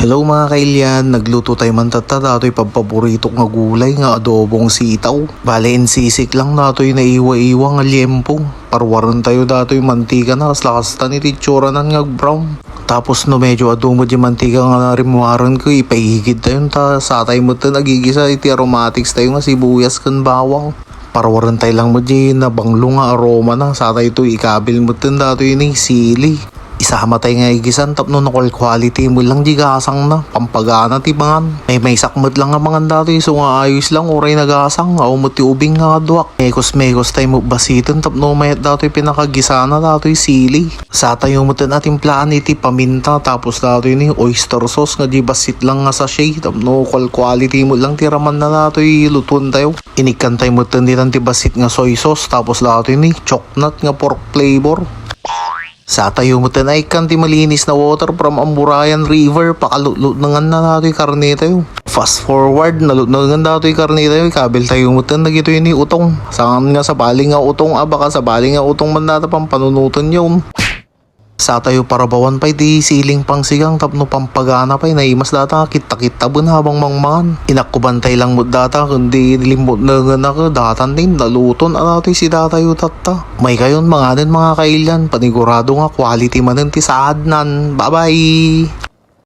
Hello mga kailyan, nagluto tayo man tata dato'y pagpaborito nga gulay nga adobong sitaw. Bale insisik lang dato'y naiwa-iwa nga liempo. Parwaran tayo dato'y mantika na lakas ta ni titsura nan nga brown. Tapos no medyo adumod yung mantika nga narimuaran ko ipaihigid tayo ta satay mo ta nagigisa iti aromatics tayo nga sibuyas kan bawang. Parwaran tayo lang mo di na banglo nga aroma na satay to ikabil mo ta dato'y ni sili. Isama tayo nga igisan tapno na quality mo lang di gasang na pampagana tibangan. May sakmad lang nga mga dati so nga ayos lang oray nagasang nga umuti ubing nga duwak. Mekos tayo mo basitin tapno mayat dati pinakagisana dati sili. Sa tayo mo natin plaan iti paminta tapos dati ni oyster sauce nga di basit lang nga sachet tapno quality mo lang tiraman na dati lutuan tayo. Inikan tayo mo ti basit nga soy sauce tapos dati ni choknut nga pork flavor. Sa tayo mo tanay kan ti malinis na water from Amburayan River pakalutnangan na nato yung karne tayo. Fast forward nalutnangan nato yung karne tayo kabil tayo mo tan nagito yun ni utong. Saan nga sa baling nga utong baka sa baling nga utong man nato pang panunutan yun. Sa tayo parabawan pa'y di siling pang sigang tapno pampagana pa'y naimas data kita bun habang mangmangan. Inakubantay lang mo data kundi limot na nga na datan din naluton natin si data yung tata. May kayon mga din mga kailan panigurado nga quality manin ti saad nan. Bye bye!